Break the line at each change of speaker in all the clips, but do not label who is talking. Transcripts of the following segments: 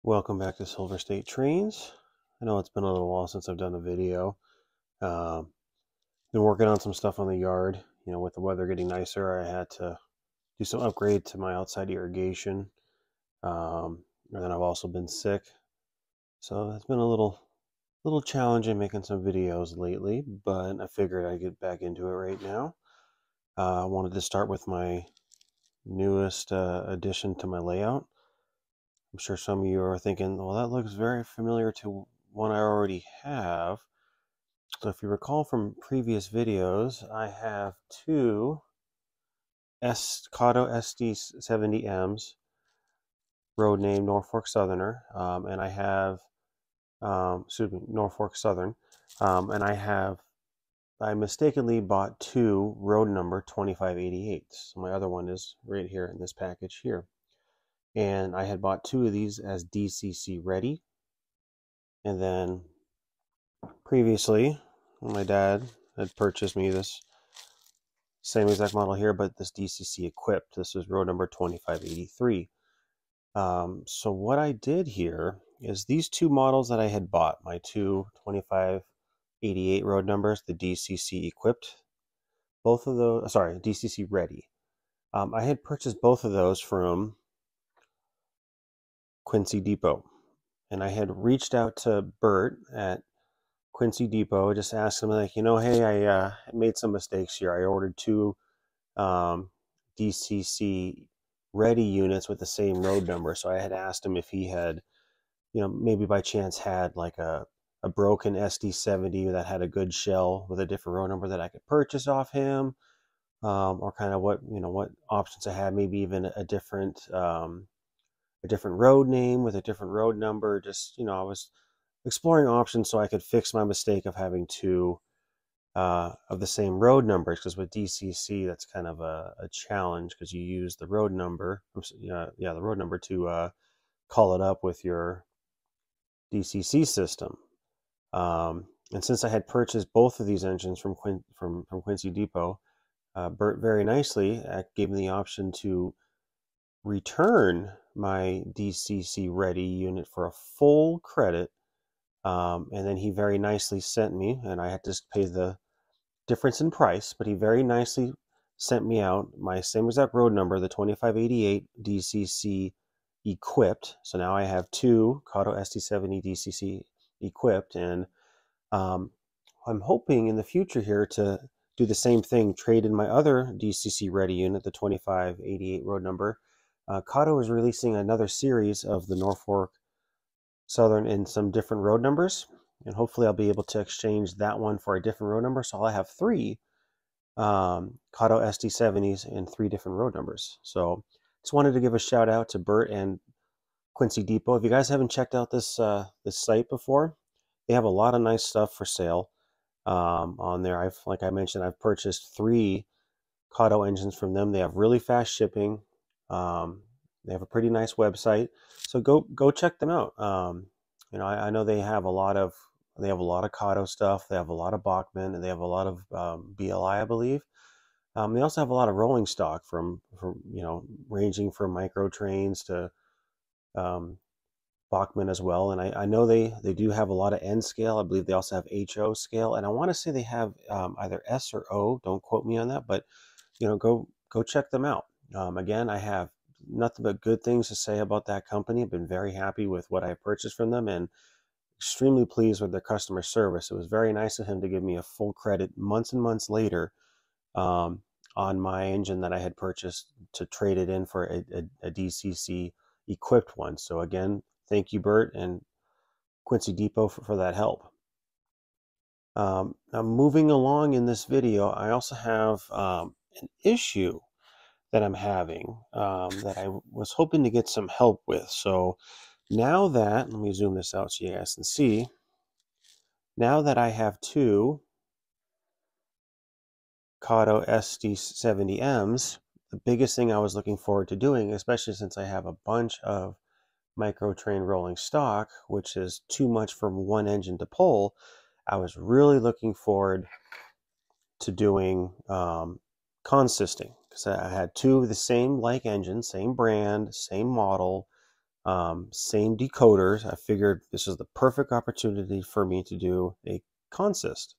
Welcome back to Silver State Trains. I know it's been a little while since I've done a video. Um, been working on some stuff on the yard. With the weather getting nicer, I had to do some upgrade to my outside irrigation. And then I've also been sick, so it's been a little challenging making some videos lately. But I figured I'd get back into it right now. I wanted to start with my newest addition to my layout. I'm sure some of you are thinking, well, that looks very familiar to one I already have. So if you recall from previous videos, I have two Kato SD70Ms, road name Norfolk Southerner, and I have, Norfolk Southern, and I mistakenly bought two road number 2588s. So my other one is right here in this package here. And I had bought two of these as DCC ready. And then previously, my dad had purchased me this same exact model here, but this DCC equipped. This is road number 2583. So what I did here is these two models that I had bought, my two 2588 road numbers, the DCC equipped, both of those, sorry, DCC ready. I had purchased both of those from Quincy Depot, and I had reached out to Bert at Quincy Depot, just asked him like, hey, I made some mistakes here. I ordered two DCC ready units with the same road number. So I had asked him if he had, maybe by chance had like a broken SD70 that had a good shell with a different road number that I could purchase off him, or kind of what options I had, maybe even a different road name with a different road number. Just, I was exploring options so I could fix my mistake of having two of the same road numbers, because with DCC that's kind of a challenge, because you use the road number, the road number to call it up with your DCC system. And since I had purchased both of these engines from Quincy Depot, Bert very nicely gave me the option to return my DCC ready unit for a full credit. And then he very nicely sent me, and I had to pay the difference in price, but he very nicely sent me out my same exact road number, the 2588 DCC equipped. So now I have two Kato SD70 DCC equipped, and I'm hoping in the future here to do the same thing, trade in my other DCC ready unit, the 2588 road number. Kato is releasing another series of the Norfolk Southern in some different road numbers, and hopefully I'll be able to exchange that one for a different road number. So I'll have three Kato SD70s in three different road numbers. So just wanted to give a shout out to Bert and Quincy Depot. If you guys haven't checked out this site before, they have a lot of nice stuff for sale on there. Like I mentioned, I've purchased three Kato engines from them. They have really fast shipping. They have a pretty nice website, so go check them out. I know they have a lot of Kato stuff. They have a lot of Bachmann, and they have a lot of BLI, I believe. They also have a lot of rolling stock from ranging from micro trains to Bachmann as well. And I know they do have a lot of N scale. I believe they also have HO scale, and I want to say they have either S or O. Don't quote me on that, but go check them out. Again, I have nothing but good things to say about that company. I've been very happy with what I purchased from them, and extremely pleased with their customer service. It was very nice of him to give me a full credit months and months later on my engine that I had purchased, to trade it in for a DCC equipped one. So again, thank you, Bert and Quincy Depot for that help. Now moving along in this video, I also have an issue that I'm having that I was hoping to get some help with. So now that, let me zoom this out so you guys can see, now that I have two Kato SD70Ms, the biggest thing I was looking forward to doing, especially since I have a bunch of micro train rolling stock, which is too much for one engine to pull, I was really looking forward to doing consisting, because I had two of the same like engine, same brand, same model, Same decoders. I figured this is the perfect opportunity for me to do a consist.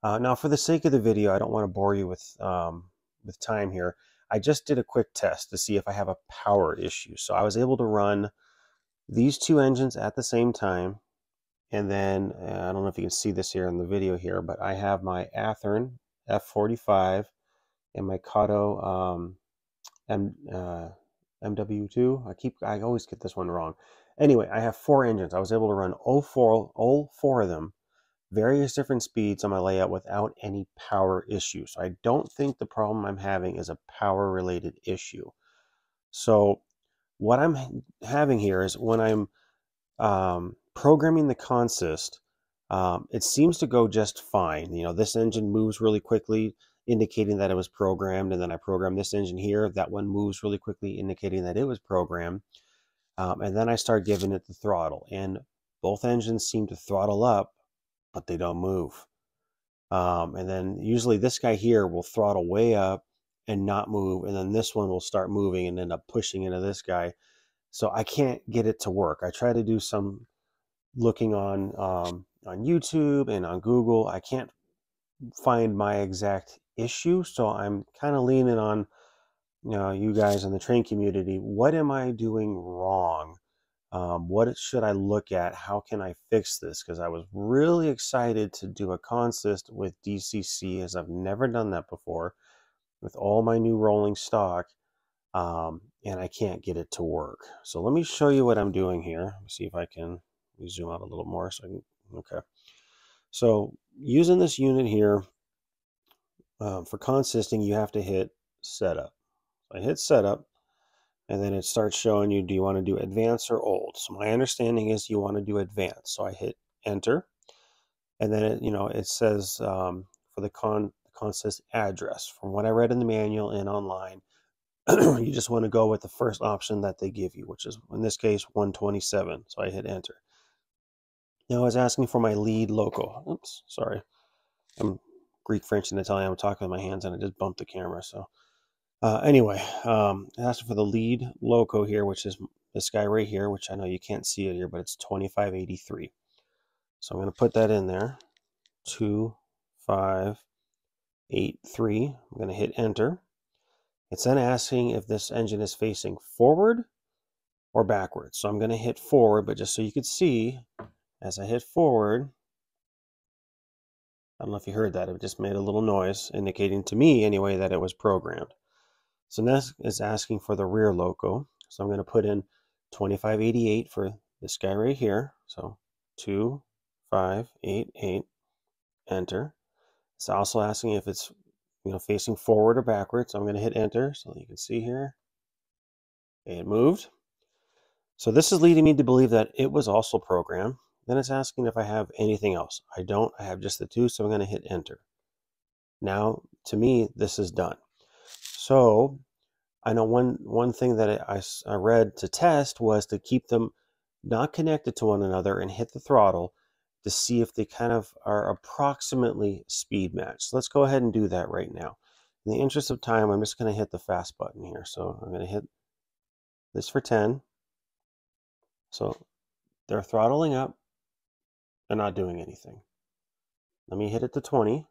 Now, for the sake of the video, I don't want to bore you with time here. I just did a quick test to see if I have a power issue. So I was able to run these two engines at the same time. And then, I don't know if you can see this here in the video here, but I have my Athearn F45 and my Kato MW2. I always get this one wrong. Anyway, I have 4 engines. I was able to run all four of them, various different speeds on my layout without any power issue. So I don't think the problem I'm having is a power related issue. So what I'm having here is when I'm programming the consist, it seems to go just fine. You know, this engine moves really quickly, indicating that it was programmed, and then I program this engine here. That one moves really quickly, indicating that it was programmed. And then I start giving it the throttle, and both engines seem to throttle up, but they don't move. And then usually this guy here will throttle way up and not move, and then this one will start moving and end up pushing into this guy. So I can't get it to work. I try to do some looking on YouTube and on Google. I can't find my exact issue, so I'm kind of leaning on you guys in the train community. What am I doing wrong? What should I look at? How can I fix this? Because I was really excited to do a consist with DCC, as I've never done that before with all my new rolling stock. And I can't get it to work. So let me show you what I'm doing here. Let me see if I can zoom out a little more. Okay. So using this unit here, for consisting, you have to hit setup. So I hit setup, and then it starts showing you, do you want to do advanced or old? So my understanding is you want to do advanced. So I hit enter, and then it says for the consist address. From what I read in the manual and online, you just want to go with the first option that they give you, which is in this case 127. So I hit enter. Now it's asking for my lead loco. Oops, sorry. I'm Greek, French, and Italian. I'm talking with my hands, and I just bumped the camera. So anyway, it asks for the lead loco here, which is this guy right here, which I know you can't see it here, but it's 2583. So I'm going to put that in there. 2583. I'm going to hit enter. It's then asking if this engine is facing forward or backwards. So I'm going to hit forward, but just so you could see, as I hit forward, I don't know if you heard that, it just made a little noise, indicating to me anyway that it was programmed. So next is asking for the rear loco. So I'm going to put in 2588 for this guy right here. So 2588, enter. It's also asking if it's facing forward or backwards. So I'm going to hit enter so you can see here. It moved. So this is leading me to believe that it was also programmed. Then it's asking if I have anything else. I don't. I have just the two, so I'm going to hit enter. Now, to me, this is done. So I know one thing that I read to test was to keep them not connected to one another and hit the throttle to see if they kind of are approximately speed matched. So let's go ahead and do that right now. In the interest of time, I'm just going to hit the fast button here. So I'm going to hit this for 10. So they're throttling up. They're not doing anything. Let me hit it to 20.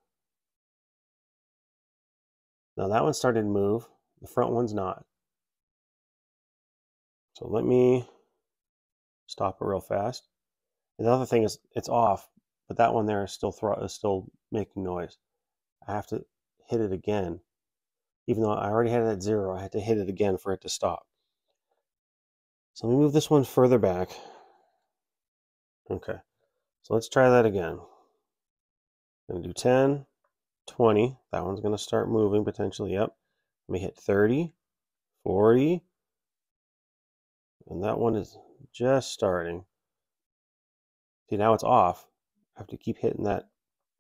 Now that one started to move. The front one's not. So let me stop it real fast. And the other thing is it's off, but that one there is still making noise. I have to hit it again. Even though I already had it at 0, I had to hit it again for it to stop. So let me move this one further back. Okay. So let's try that again. I'm going to do 10, 20. That one's going to start moving potentially. Yep. Let me hit 30, 40. And that one is just starting. See, now it's off. I have to keep hitting that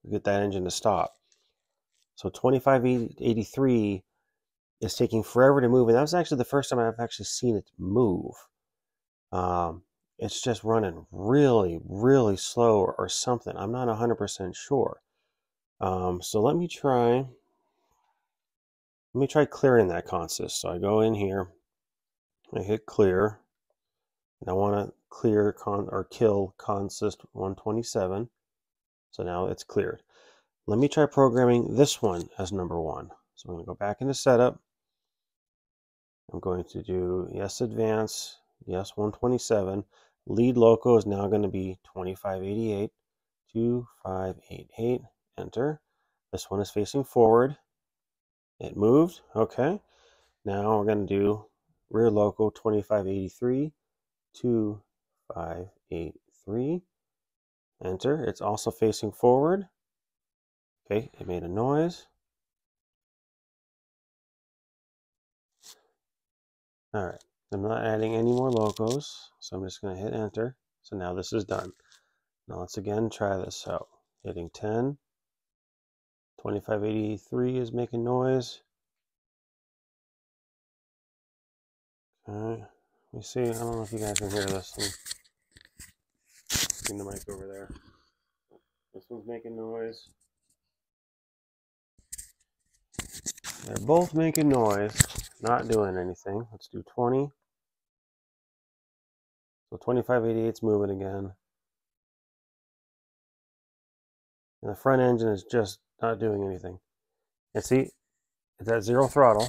to get that engine to stop. So 2583 is taking forever to move. And that was actually the first time I've actually seen it move. It's just running really, really slow or something. I'm not 100% sure. So let me try clearing that consist. So I go in here, I hit clear, And I want to clear kill consist 127. So now it's cleared. Let me try programming this one as number 1. So I'm going to go back into setup. I'm going to do yes advance, yes 127. Lead loco is now going to be 2588, 2588, enter. This one is facing forward. It moved, okay. Now we're going to do rear loco 2583, 2583, enter. It's also facing forward. Okay, it made a noise. All right, I'm not adding any more locos, so I'm just going to hit enter. So now this is done. Now let's again try this out. Hitting 10, 2583 is making noise. Alright, let me see. I don't know if you guys can hear this. Bring the mic over there. This one's making noise. They're both making noise, not doing anything. Let's do 20. So 2588's moving again. And the front engine is just not doing anything. And see, it's at 0 throttle,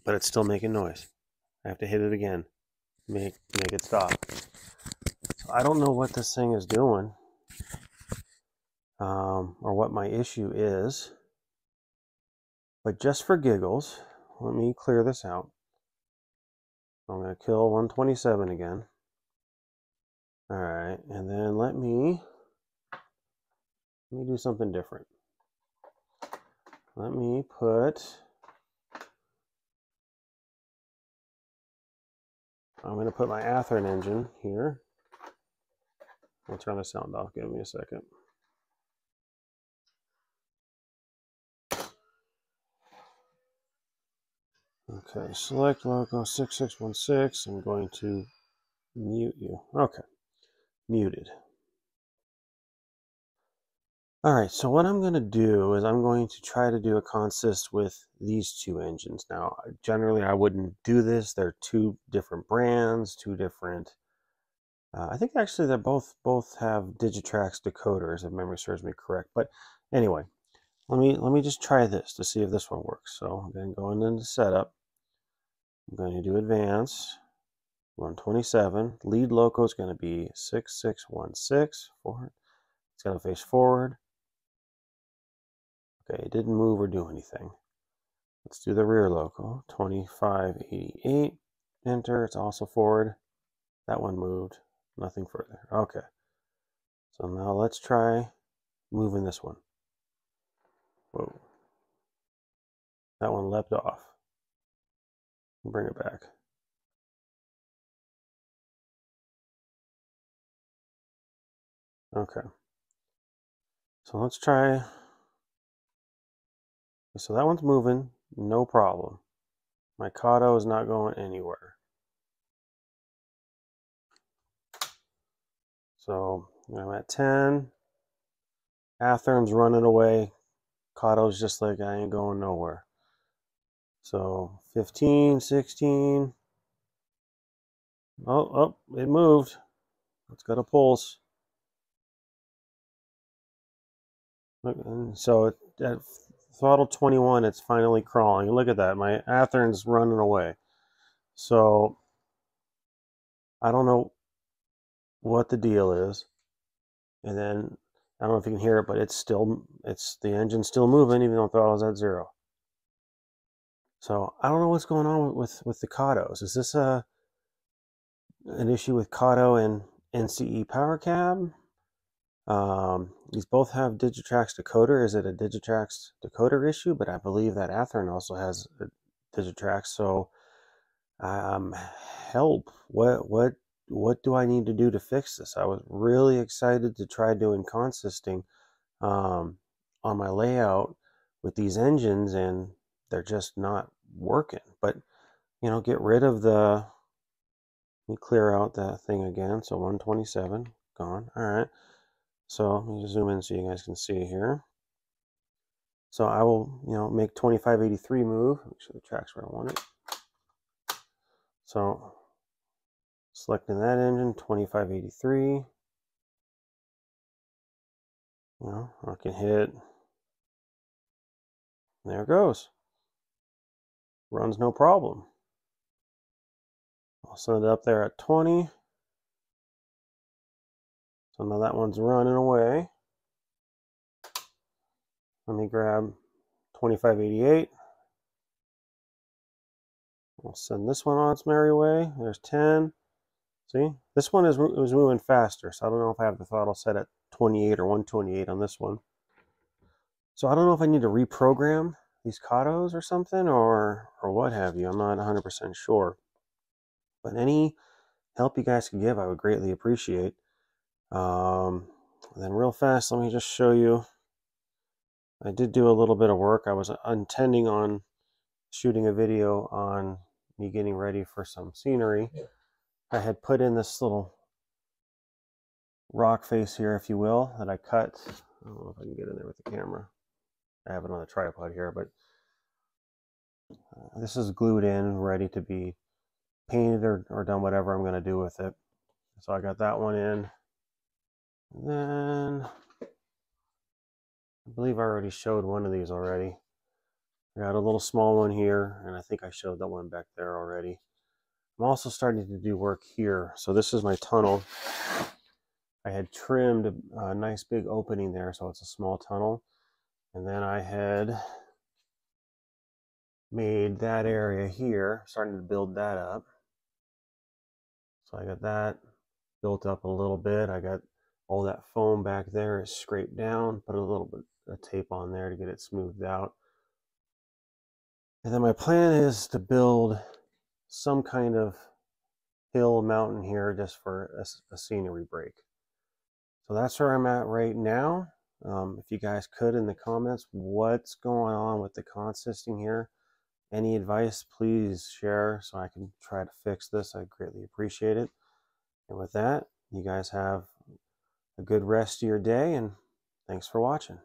but it's still making noise. I have to hit it again, make it stop. So I don't know what this thing is doing, or what my issue is. But just for giggles, let me clear this out. I'm going to kill 127 again. All right, and then let me do something different. Let me I'm going to put my Athearn engine here. I'll turn the sound off. Give me a second. Okay, select loco 6616. I'm going to mute you. Okay, muted. All right, so what I'm going to do is I'm going to try to do a consist with these two engines. Now, generally I wouldn't do this. They're two different brands, two different. I think actually they both have Digitrax decoders, if memory serves me correct. But anyway, let me just try this to see if this one works. So I'm going to go into setup. I'm going to do advance 127. Lead loco is going to be 6616. Forward. It's going to face forward. Okay, it didn't move or do anything. Let's do the rear loco, 2588. Enter, it's also forward. That one moved, nothing further. Okay, so now let's try moving this one. Whoa. That one leapt off. Bring it back. Okay, so let's try. So that one's moving, no problem. My Kato is not going anywhere. So I'm at 10. Athearn's running away. Kato's just like, I ain't going nowhere. So 15, 16. Oh, it moved. It's got a pulse. So at throttle 21, it's finally crawling. Look at that. My Athearn's running away. So I don't know what the deal is. And then I don't know if you can hear it, but the engine's still moving even though throttle's at 0. So I don't know what's going on with the Katos. Is this an issue with Kato and NCE Powercab? These both have Digitrax decoder. Is it a Digitrax decoder issue? But I believe that Athearn also has a Digitrax. So, help! What do I need to do to fix this? I was really excited to try doing consisting on my layout with these engines, and they're just not working. But get rid of let me clear out that thing again. So 127 gone. All right. So let me just zoom in so you guys can see here. So I will, make 2583 move. Make sure the track's where I want it. So selecting that engine, 2583. You know, I can hit, there it goes. Runs no problem. I'll send it up there at 20. So now that one's running away. Let me grab 2588. I'll send this one on its merry way. There's 10. See, this one was moving faster, so I don't know if I have the throttle set at 28 or 128 on this one. So I don't know if I need to reprogram these Katos or something, or what have you. I'm not 100% sure. But any help you guys can give, I would greatly appreciate. Then real fast, let me just show you. I did do a little bit of work. I was intending on shooting a video on me getting ready for some scenery. I had put in this little rock face here, if you will, that I cut. I don't know if I can get in there with the camera. I have it on a tripod here, but this is glued in, ready to be painted or done whatever I'm going to do with it. So I got that one in. And then I believe I already showed one of these already. I got a little small one here, and I think I showed that one back there already. I'm also starting to do work here. So this is my tunnel. I had trimmed a nice big opening there, so it's a small tunnel. And then I had made that area here, starting to build that up. So I got that built up a little bit. I got all that foam back there is scraped down, put a little bit of tape on there to get it smoothed out. And then my plan is to build some kind of hill mountain here just for a scenery break. So that's where I'm at right now. If you guys could in the comments, what's going on with the consisting here? Any advice, please share so I can try to fix this. I greatly appreciate it. And with that, you guys have a good rest of your day, and thanks for watching.